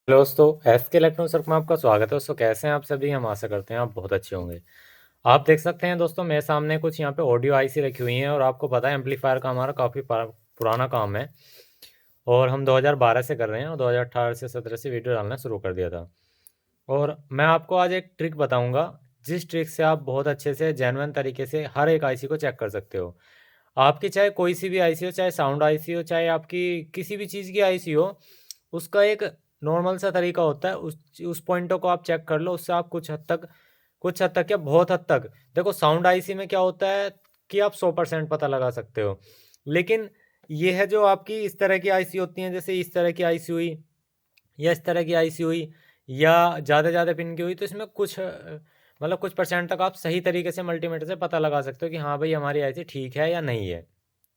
Hello दोस्तों, S के electronics work में आपका स्वागत है। दोस्तों कैसे हैं आप सभी? हम आशा करते हैं आप बहुत अच्छे होंगे। आप देख सकते हैं दोस्तों, मेरे सामने कुछ यहाँ पे ऑडियो आईसी रखी हुई हैं और आपको पता है एम्पलीफायर का हमारा काफ़ी पुराना काम है और हम 2012 से कर रहे हैं और 2018 से 17 से वीडियो डालना शुरू कर दिया था। और मैं आपको आज एक ट्रिक बताऊँगा, जिस ट्रिक से आप बहुत अच्छे से जेन्युइन तरीके से हर एक आईसी को चेक कर सकते हो। आपकी चाहे कोई सी भी आईसी हो, चाहे साउंड आईसी हो, चाहे आपकी किसी भी चीज़ की आईसी हो, उसका एक नॉर्मल सा तरीका होता है। उस पॉइंटों को आप चेक कर लो, उससे आप कुछ हद तक क्या बहुत हद तक देखो, साउंड आईसी में क्या होता है कि आप 100% पता लगा सकते हो। लेकिन ये है जो आपकी इस तरह की आईसी होती हैं, जैसे इस तरह की आईसी हुई या इस तरह की आईसी हुई या ज़्यादा पिन की हुई, तो इसमें कुछ मतलब कुछ परसेंट तक आप सही तरीके से मल्टीमीटर से पता लगा सकते हो कि हाँ भाई हमारी आईसी ठीक है या नहीं है।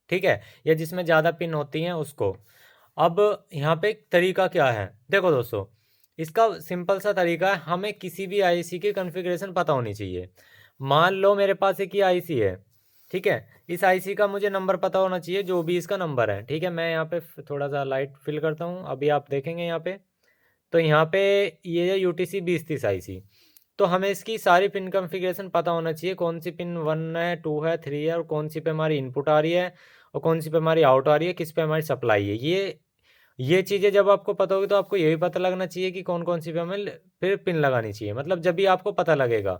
ठीक है, या जिसमें ज़्यादा पिन होती हैं उसको। अब यहाँ पे एक तरीका क्या है, देखो दोस्तों, इसका सिंपल सा तरीका है, हमें किसी भी आईसी की कॉन्फ़िगरेशन पता होनी चाहिए। मान लो मेरे पास एक ये आईसी है, ठीक है? इस आईसी का मुझे नंबर पता होना चाहिए, जो भी इसका नंबर है, ठीक है? मैं यहाँ पे थोड़ा सा लाइट फिल करता हूँ, अभी आप देखेंगे यहाँ पे। तो यहाँ पे ये है यूटीसी 2030 आईसी। तो हमें इसकी सारी पिन कॉन्फ़िगरेशन पता होना चाहिए, कौन सी पिन 1 है, 2 है, 3 है और कौन सी पे हमारी इनपुट आ रही है और कौन सी पे हमारी आउट आ रही है, किस पे हमारी सप्लाई है। ये चीज़ें जब आपको पता होगी तो आपको ये भी पता लगना चाहिए कि कौन-कौन सी पे हमें फिर पिन लगानी चाहिए। मतलब जब भी आपको पता लगेगा,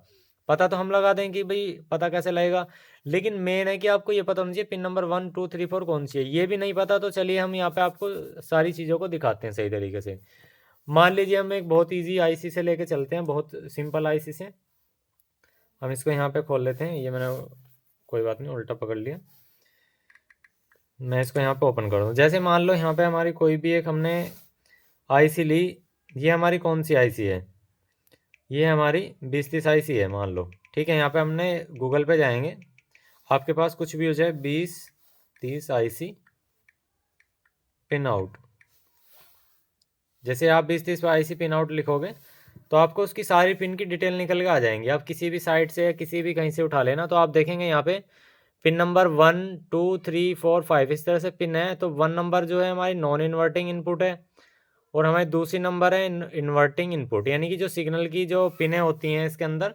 पता तो हम लगा दें कि भई पता कैसे लगेगा, लेकिन मेन है कि आपको ये पता होना चाहिए पिन नंबर 1, 2, 3, 4 कौन सी है। ये भी नहीं पता तो चलिए हम यहाँ पे आपको सारी चीज़ों को दिखाते हैं सही तरीके से। मान लीजिए हम एक बहुत ईज़ी आईसी से लेके चलते हैं, बहुत सिंपल आईसी से। हम इसको यहाँ पे खोल लेते हैं, ये मैंने कोई बात नहीं उल्टा पकड़ लिया। मैं इसको यहाँ पे ओपन कर दूँ। जैसे मान लो यहाँ पे हमारी कोई भी एक हमने आईसी ली, ये हमारी कौन सी आईसी है? ये हमारी 2030 आईसी है मान लो, ठीक है? यहाँ पे हमने गूगल पे जाएंगे, आपके पास कुछ भी हो जाए 2030 आईसी पिन आउट। जैसे आप 2030 आईसी पिन आउट लिखोगे तो आपको उसकी सारी पिन की डिटेल निकल के आ जाएंगी। आप किसी भी साइट से या किसी भी कहीं से उठा लेना तो आप देखेंगे यहाँ पे पिन नंबर 1, 2, 3, 4, 5 इस तरह से पिन है। तो 1 नंबर जो है हमारी नॉन इन्वर्टिंग इनपुट है और हमारी दूसरी नंबर है इन्वर्टिंग इनपुट, यानी कि जो सिग्नल की जो पिनें होती हैं इसके अंदर,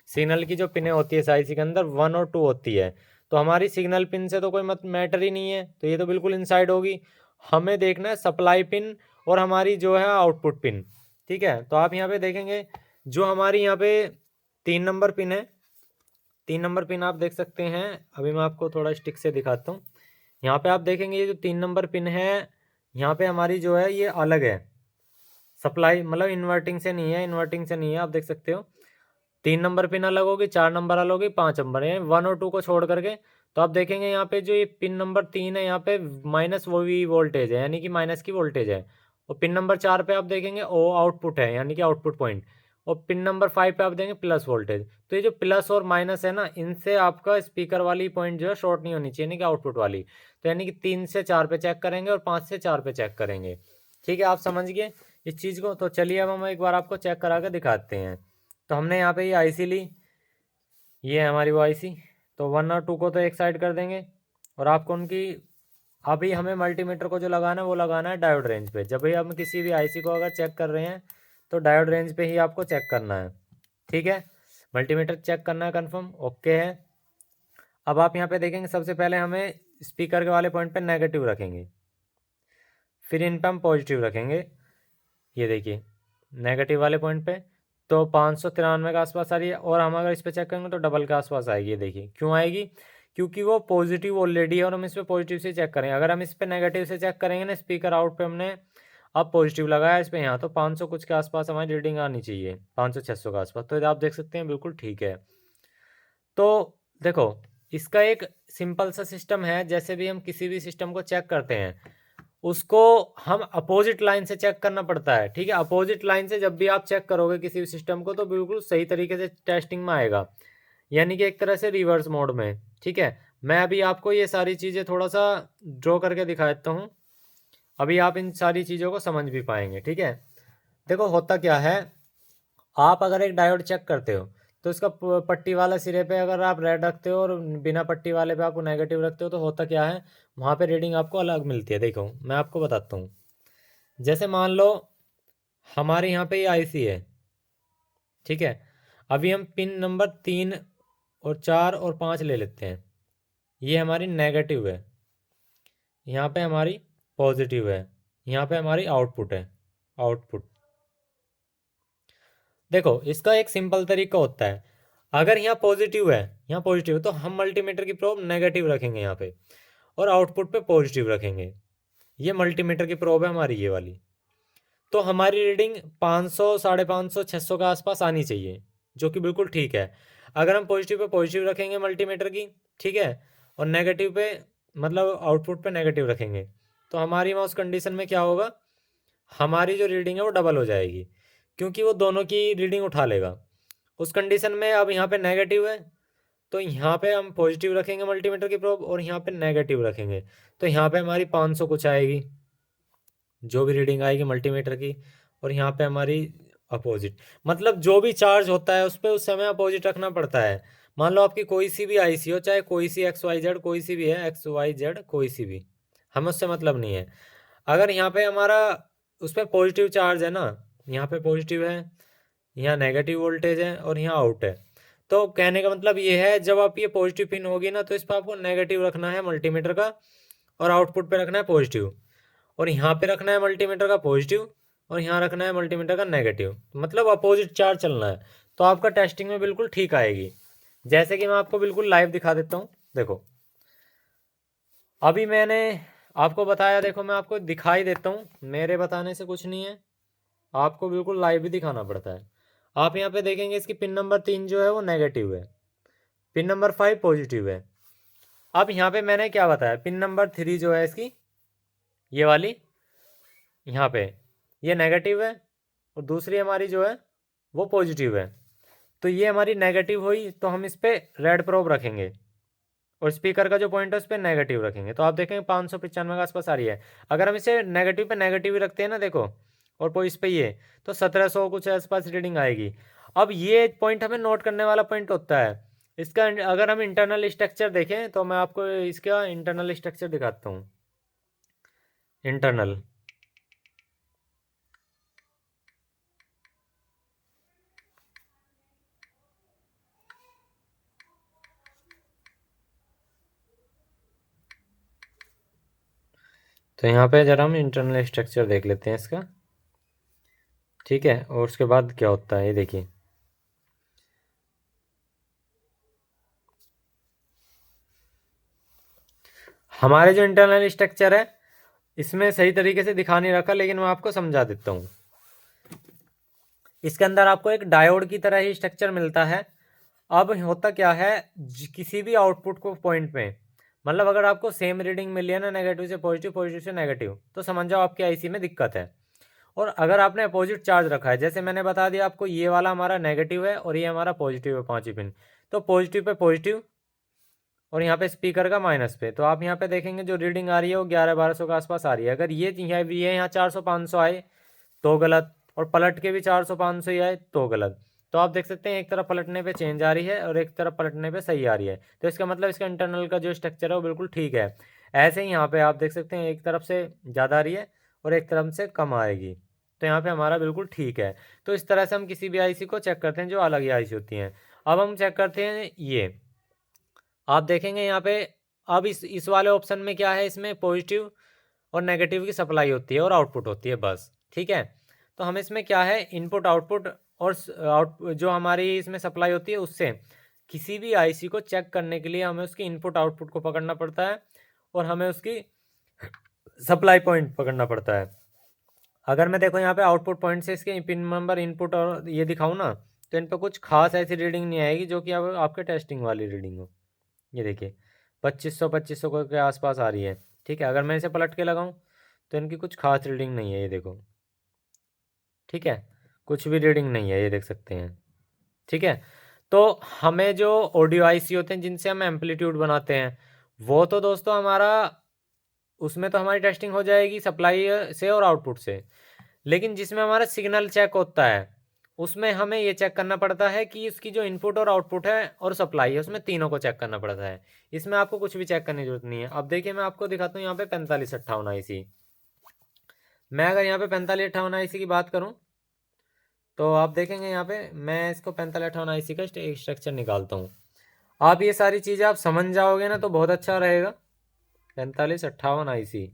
सिग्नल की जो पिनें होती है इस आईसी के अंदर 1 और 2 होती है। तो हमारी सिग्नल पिन से तो कोई मत मैटर ही नहीं है, तो ये तो बिल्कुल इनसाइड होगी। हमें देखना है सप्लाई पिन और हमारी जो है आउटपुट पिन, ठीक है? तो आप यहाँ पे देखेंगे जो हमारी यहाँ पे 3 नंबर पिन है, 3 नंबर पिन आप देख सकते हैं। अभी मैं आपको थोड़ा स्टिक से दिखाता हूँ। यहाँ पे आप देखेंगे ये जो 3 नंबर पिन है, यहाँ पे हमारी जो है ये अलग है। सप्लाई मतलब इन्वर्टिंग से नहीं है, इन्वर्टिंग से नहीं है, आप देख सकते हो। 3 नंबर पिन अलग होगी, 4 नंबर अलग होगी, 5 नंबर है 1 और 2 को छोड़ करके। तो आप देखेंगे यहाँ पे जो ये पिन नंबर 3 है, यहाँ पे माइनस वो भी वोल्टेज है, यानी कि माइनस की वोल्टेज है। और पिन नंबर 4 पे आप देखेंगे ओ आउटपुट है, यानी कि आउटपुट पॉइंट। और पिन नंबर 5 पे आप देखेंगे प्लस वोल्टेज। तो ये जो प्लस और माइनस है ना, इनसे आपका स्पीकर वाली पॉइंट जो है शॉर्ट नहीं होनी चाहिए, यानी कि आउटपुट वाली। तो यानी कि 3 से 4 पे चेक करेंगे और 5 से 4 पे चेक करेंगे। ठीक है, आप समझ गए इस चीज़ को? तो चलिए अब हम एक बार आपको चेक करा के दिखाते हैं। तो हमने यहाँ पे ये आईसी ली, ये है हमारी वो आईसी। तो 1 और 2 को तो एक साइड कर देंगे और आपको उनकी अभी हमें मल्टीमीटर को जो लगाना है वो लगाना है डायोड रेंज पे। जब भी हम किसी भी आईसी को अगर चेक कर रहे हैं तो डायोड रेंज पे ही आपको चेक करना है, ठीक है? मल्टीमीटर चेक करना है, कंफर्म ओके है। अब आप यहाँ पे देखेंगे सबसे पहले हमें स्पीकर के वाले पॉइंट पे नेगेटिव रखेंगे, फिर इन पे हम पॉजिटिव रखेंगे। ये देखिए नेगेटिव वाले पॉइंट पे तो 593 के आसपास आ रही है और हम अगर इस पे चेक करेंगे तो डबल के आसपास आएगी। ये देखिए क्यों आएगी? क्योंकि वो पॉजिटिव ऑलरेडी है और हम इस पे पॉजिटिव से चेक करेंगे। अगर हम इस पे नेगेटिव से चेक करेंगे ना, स्पीकर आउट पे हमने अब पॉजिटिव लगाया इस पे, यहाँ तो 500 कुछ के आसपास हमारी रीडिंग आनी चाहिए, 500-600 के आसपास। तो ये आप देख सकते हैं बिल्कुल ठीक है। तो देखो, इसका एक सिंपल सा सिस्टम है, जैसे भी हम किसी भी सिस्टम को चेक करते हैं उसको हम अपोजिट लाइन से चेक करना पड़ता है, ठीक है? अपोजिट लाइन से जब भी आप चेक करोगे किसी भी सिस्टम को तो बिल्कुल सही तरीके से टेस्टिंग में आएगा, यानी कि एक तरह से रिवर्स मोड में, ठीक है? मैं अभी आपको ये सारी चीज़ें थोड़ा सा ड्रॉ करके दिखा देता हूँ, अभी आप इन सारी चीज़ों को समझ भी पाएंगे, ठीक है? देखो होता क्या है, आप अगर एक डायोड चेक करते हो तो इसका पट्टी वाला सिरे पे अगर आप रेड रखते हो और बिना पट्टी वाले पे आप नेगेटिव रखते हो तो होता क्या है, वहाँ पे रीडिंग आपको अलग मिलती है। देखो मैं आपको बताता हूँ। जैसे मान लो हमारे यहाँ पे ये आईसी है, ठीक है। अभी हम पिन नंबर 3 और 4 और 5 ले लेते हैं। ये हमारी नेगेटिव है, यहाँ पे हमारी पॉजिटिव है, यहाँ पे हमारी आउटपुट है, आउटपुट। देखो इसका एक सिंपल तरीका होता है, अगर यहाँ पॉजिटिव है, यहाँ पॉजिटिव है, तो हम मल्टीमीटर की प्रोब नेगेटिव रखेंगे यहाँ पे और आउटपुट पे पॉजिटिव रखेंगे। ये मल्टीमीटर की प्रोब है हमारी ये वाली। तो हमारी रीडिंग 500, 550, 600 के आसपास आनी चाहिए, जो कि बिल्कुल ठीक है। अगर हम पॉजिटिव पे पॉजिटिव रखेंगे मल्टीमीटर की, ठीक है, और नेगेटिव पे मतलब आउटपुट पे नेगेटिव रखेंगे, तो हमारी वहाँ उस कंडीशन में क्या होगा, हमारी जो रीडिंग है वो डबल हो जाएगी, क्योंकि वो दोनों की रीडिंग उठा लेगा। उस कंडीशन में अब यहाँ पे नेगेटिव है, तो यहाँ पे हम पॉजिटिव रखेंगे मल्टीमीटर की प्रोब और यहाँ पे नेगेटिव रखेंगे, तो यहाँ पे हमारी 500 कुछ आएगी जो भी रीडिंग आएगी मल्टीमीटर की, और यहाँ पे हमारी अपोजिट। मतलब जो भी चार्ज होता है उस पर उस समय अपोजिट रखना पड़ता है। मान लो आपकी कोई सी भी आईसी हो, चाहे कोई सी एक्स वाई जेड कोई सी भी है, एक्स वाई जेड कोई सी भी, हमें उससे मतलब नहीं है। अगर यहाँ पे हमारा उस पर पॉजिटिव चार्ज है ना, यहाँ पे पॉजिटिव है, यहाँ नेगेटिव वोल्टेज है और यहाँ आउट है, तो कहने का मतलब ये है जब आप ये पॉजिटिव पिन होगी ना, तो इस पर आपको नेगेटिव रखना है मल्टीमीटर का और आउटपुट पे रखना है पॉजिटिव, और यहाँ पे रखना है मल्टीमीटर का पॉजिटिव और यहाँ रखना है मल्टीमीटर का नेगेटिव, मतलब अपोजिट चार्ज चलना है, तो आपका टेस्टिंग में बिल्कुल ठीक आएगी। जैसे कि मैं आपको बिल्कुल लाइव दिखा देता हूँ। देखो अभी मैंने आपको बताया, देखो मैं आपको दिखाई देता हूँ, मेरे बताने से कुछ नहीं है, आपको बिल्कुल लाइव ही दिखाना पड़ता है। आप यहाँ पे देखेंगे इसकी पिन नंबर 3 जो है वो नेगेटिव है, पिन नंबर 5 पॉजिटिव है। अब यहाँ पे मैंने क्या बताया, पिन नंबर 3 जो है इसकी ये वाली, यहाँ पे ये नेगेटिव है और दूसरी हमारी जो है वो पॉजिटिव है। तो ये हमारी नेगेटिव हुई, तो हम इस पर रेड प्रोब रखेंगे और स्पीकर का जो पॉइंट है उस पर नेगेटिव रखेंगे, तो आप देखेंगे 595 के आसपास आ रही है। अगर हम इसे नेगेटिव पे नेगेटिव ही रखते हैं ना, देखो, और इस पे ये, तो 1700 कुछ आसपास रीडिंग आएगी। अब ये पॉइंट हमें नोट करने वाला पॉइंट होता है इसका। अगर हम इंटरनल स्ट्रक्चर देखें तो मैं आपको इसका इंटरनल स्ट्रक्चर दिखाता हूँ। इंटरनल, तो यहाँ पे जरा हम इंटरनल स्ट्रक्चर देख लेते हैं इसका, ठीक है, और उसके बाद क्या होता है ये देखिए। हमारे जो इंटरनल स्ट्रक्चर है इसमें सही तरीके से दिखा नहीं रखा, लेकिन मैं आपको समझा देता हूँ। इसके अंदर आपको एक डायोड की तरह ही स्ट्रक्चर मिलता है। अब होता क्या है, किसी भी आउटपुट को पॉइंट में, मतलब अगर आपको सेम रीडिंग मिली है ना, नेगेटिव से पॉजिटिव, पॉजिटिव से नेगेटिव, तो समझ जाओ आपकी आईसी में दिक्कत है। और अगर आपने अपोजिट चार्ज रखा है, जैसे मैंने बता दिया आपको, ये वाला हमारा नेगेटिव है और ये हमारा पॉजिटिव है 5 पिन, तो पॉजिटिव पे पॉजिटिव और यहाँ पे स्पीकर का माइनस पे, तो आप यहाँ पे देखेंगे जो रीडिंग आ रही है वो 1100-1200 के आसपास आ रही है। अगर ये यहाँ 400-500 आए तो गलत, और पलट के भी 400-500 ही आए तो गलत। तो आप देख सकते हैं एक तरफ पलटने पे चेंज आ रही है और एक तरफ पलटने पे सही आ रही है, तो इसका मतलब इसका इंटरनल का जो स्ट्रक्चर है वो बिल्कुल ठीक है। ऐसे ही यहाँ पे आप देख सकते हैं एक तरफ से ज़्यादा आ रही है और एक तरफ से कम आएगी, तो यहाँ पे हमारा बिल्कुल ठीक है। तो इस तरह से हम किसी भी आईसी को चेक करते हैं जो अलग ही आईसी होती हैं। अब हम चेक करते हैं ये, आप देखेंगे यहाँ पे, अब इस वाले ऑप्शन में क्या है, इसमें पॉजिटिव और नेगेटिव की सप्लाई होती है और आउटपुट होती है बस, ठीक है। तो हम इसमें क्या है, इनपुट आउटपुट और आउट जो हमारी इसमें सप्लाई होती है उससे किसी भी आईसी को चेक करने के लिए हमें उसकी इनपुट आउटपुट को पकड़ना पड़ता है और हमें उसकी सप्लाई पॉइंट पकड़ना पड़ता है। अगर मैं देखो यहाँ पे आउटपुट पॉइंट से इसके पिन नंबर इनपुट और ये दिखाऊँ ना, तो इन पर कुछ खास ऐसी रीडिंग नहीं आएगी जो कि अब आपके टेस्टिंग वाली रीडिंग हो। ये देखिए 2500 के आसपास आ रही है, ठीक है। अगर मैं इसे पलट के लगाऊं तो इनकी कुछ खास रीडिंग नहीं है, ये देखो, ठीक है, कुछ भी रीडिंग नहीं है, ये देख सकते हैं, ठीक है। तो हमें जो ऑडियो आईसी होते हैं जिनसे हम एम्पलीट्यूड बनाते हैं, वो तो दोस्तों हमारा, उसमें तो हमारी टेस्टिंग हो जाएगी सप्लाई से और आउटपुट से, लेकिन जिसमें हमारा सिग्नल चेक होता है उसमें हमें ये चेक करना पड़ता है कि इसकी जो इनपुट और आउटपुट है और सप्लाई है उसमें तीनों को चेक करना पड़ता है। इसमें आपको कुछ भी चेक करने की जरूरत नहीं है। अब देखिए मैं आपको दिखाता हूँ यहाँ पे 4558 आईसी। मैं अगर यहाँ पे 4558 आईसी की बात करूँ तो आप देखेंगे यहाँ पे मैं इसको 4558 आईसी का स्ट्रक्चर निकालता हूँ। आप ये सारी चीज़ें आप समझ जाओगे ना तो बहुत अच्छा रहेगा। 4558 आईसी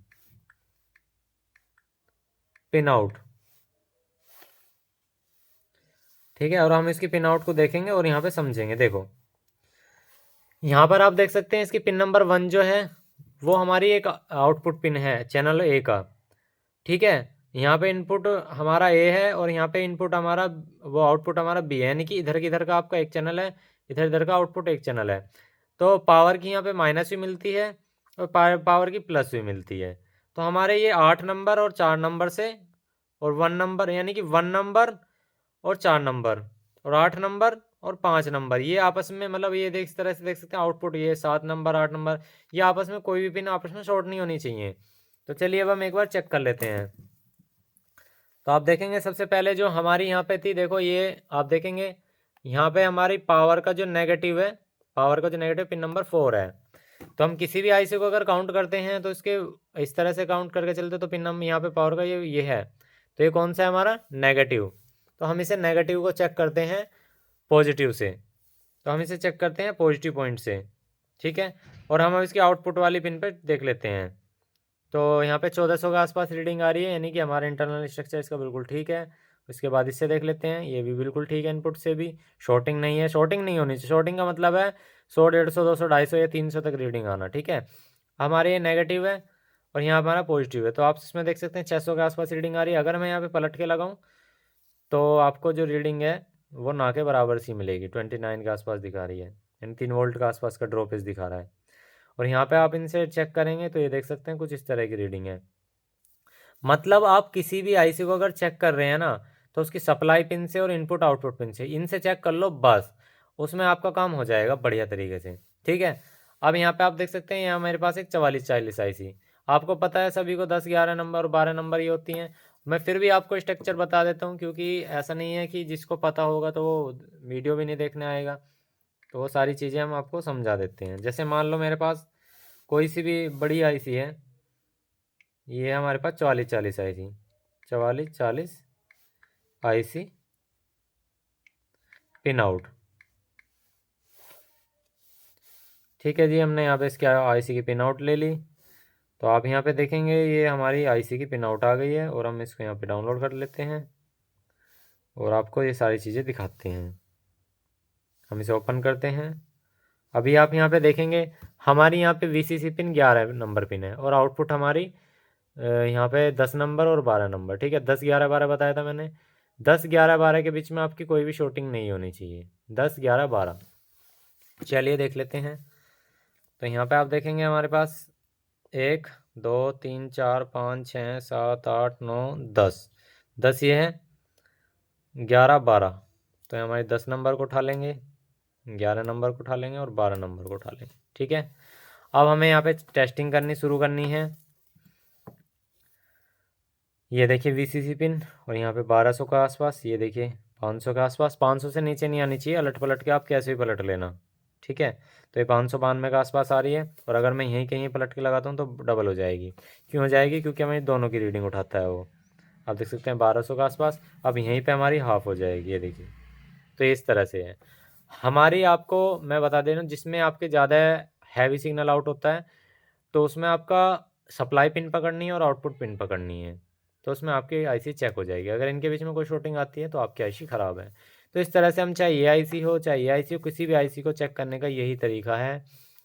पिन आउट, ठीक है। और हम इसकी पिन आउट को देखेंगे और यहाँ पे समझेंगे। देखो यहाँ पर आप देख सकते हैं इसकी पिन नंबर 1 जो है वो हमारी एक आउटपुट पिन है चैनल ए का, ठीक है। यहाँ पे इनपुट हमारा ए है और यहाँ पे इनपुट हमारा वो आउटपुट हमारा बी है, यानी कि इधर किधर का आपका एक चैनल है, इधर इधर का आउटपुट एक चैनल है। तो पावर की यहाँ पे माइनस भी मिलती है और पावर की प्लस भी मिलती है। तो हमारे ये 8 नंबर और 4 नंबर से और 1 नंबर, यानी कि 1 नंबर और 4 नंबर और 8 नंबर और 5 नंबर, ये आपस में मतलब ये देख इस तरह से देख सकते हैं आउटपुट, ये 7 नंबर 8 नंबर, ये आपस में कोई भी पिन आपस में शॉर्ट नहीं होनी चाहिए। तो चलिए अब हम एक बार चेक कर लेते हैं। तो आप देखेंगे सबसे पहले जो हमारी यहाँ पे थी, देखो ये आप देखेंगे यहाँ पे हमारी पावर का जो नेगेटिव है, पावर का जो नेगेटिव पिन नंबर 4 है। तो हम किसी भी आईसी को अगर काउंट करते हैं तो इसके इस तरह से काउंट करके चलते तो पिन नंबर यहाँ पे पावर का ये है। तो ये कौन सा है हमारा नेगेटिव। तो हम इसे नेगेटिव को चेक करते हैं पॉजिटिव से, तो हम इसे चेक करते हैं पॉजिटिव पॉइंट से, ठीक है। और हम इसकी आउटपुट वाली पिन पर देख लेते हैं। तो यहाँ पे 1400 के आसपास रीडिंग आ रही है, यानी कि हमारा इंटरनल स्ट्रक्चर इसका बिल्कुल ठीक है। उसके बाद इससे देख लेते हैं, ये भी बिल्कुल ठीक है, इनपुट से भी शॉर्टिंग नहीं है। शॉर्टिंग नहीं होनी चाहिए, शॉर्टिंग का मतलब है 100 150 200 250 या 300 तक रीडिंग आना, ठीक है। हमारे ये नेगेटिव है और यहाँ हमारा पॉजिटिव है। तो आप इसमें देख सकते हैं 600 के आसपास रीडिंग आ रही है। अगर मैं यहाँ पे पलट के लगाऊँ तो आपको जो रीडिंग है वो ना के बराबर सी मिलेगी, 29 के आसपास दिखा रही है, यानी 3 वोल्ट के आसपास का ड्रॉपेज दिखा रहा है। और यहाँ पे आप इनसे चेक करेंगे तो ये देख सकते हैं कुछ इस तरह की रीडिंग है। मतलब आप किसी भी आईसी को अगर चेक कर रहे हैं ना तो उसकी सप्लाई पिन से और इनपुट आउटपुट पिन से इनसे चेक कर लो बस, उसमें आपका काम हो जाएगा बढ़िया तरीके से, ठीक है। अब यहाँ पे आप देख सकते हैं यहाँ मेरे पास एक 4440 आईसी, आपको पता है सभी को 10 11 नंबर और 12 नंबर ये होती हैं। मैं फिर भी आपको स्ट्रक्चर बता देता हूँ क्योंकि ऐसा नहीं है कि जिसको पता होगा तो वो वीडियो भी नहीं देखने आएगा। तो वो सारी चीज़ें हम आपको समझा देते हैं। जैसे मान लो मेरे पास कोई सी भी बड़ी आईसी है, ये हमारे पास 4440 आई थी, 4440 आईसी पिन आउट, ठीक है जी। हमने यहाँ पे इसके आईसी की पिन आउट ले ली। तो आप यहाँ पे देखेंगे ये हमारी आईसी की पिन आउट आ गई है और हम इसको यहाँ पे डाउनलोड कर लेते हैं और आपको ये सारी चीज़ें दिखाते हैं। हम इसे ओपन करते हैं। अभी आप यहाँ पे देखेंगे हमारी यहाँ पे वीसीसी पिन 11 नंबर पिन है और आउटपुट हमारी यहाँ पे 10 नंबर और 12 नंबर, ठीक है। 10 11 12 बताया था मैंने, 10 11 12 के बीच में आपकी कोई भी शॉर्टिंग नहीं होनी चाहिए, 10 11 12। चलिए देख लेते हैं। तो यहाँ पे आप देखेंगे हमारे पास 1 2 3 4 5 6 7 8 9 10, 10 ये है, 11 12। तो हमारे 10 नंबर को उठा लेंगे, 11 नंबर को उठा लेंगे और 12 नंबर को उठा लेंगे, ठीक है। अब हमें यहाँ पे टेस्टिंग करनी शुरू करनी है। ये देखिए वीसीसी पिन और यहाँ पे 1200 के आसपास, ये देखिए 500 के आसपास, 500 से नीचे नहीं आनी चाहिए, अलट पलट के आप कैसे भी पलट लेना, ठीक है। तो ये 592 के आसपास आ रही है और अगर मैं यहीं कहीं पलट के लगाता हूँ तो डबल हो जाएगी। क्यों हो जाएगी? क्योंकि हमें दोनों की रीडिंग उठाता है वो। आप देख सकते हैं 1200 के आसपास, अब यहीं पर हमारी हाफ हो जाएगी, ये देखिए। तो इस तरह से है हमारी। आपको मैं बता दे रहा हूँ जिसमें आपके ज़्यादा हैवी सिग्नल आउट होता है तो उसमें आपका सप्लाई पिन पकड़नी है और आउटपुट पिन पकड़नी है, तो उसमें आपकी आईसी चेक हो जाएगी। अगर इनके बीच में कोई शॉर्टिंग आती है तो आपकी आईसी ख़राब है। तो इस तरह से हम चाहे ये आईसी हो चाहे ये आईसी हो, किसी भी आईसी को चेक करने का यही तरीका है।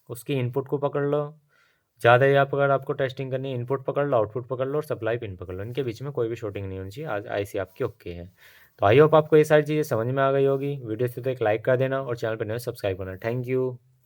उसकी इनपुट को पकड़ लो, ज़्यादा ही आप अगर आपको टेस्टिंग करनी है इनपुट पकड़ लो, आउटपुट पकड़ लो और सप्लाई पिन पकड़ लो, इनके बीच में कोई भी शॉर्टिंग नहीं होनी चाहिए, आज आईसी आपकी ओके है। तो आई होप आपको ये सारी चीज़ें समझ में आ गई होगी। वीडियो से तो एक लाइक कर देना और चैनल पर नए सब्सक्राइब करना। Thank you.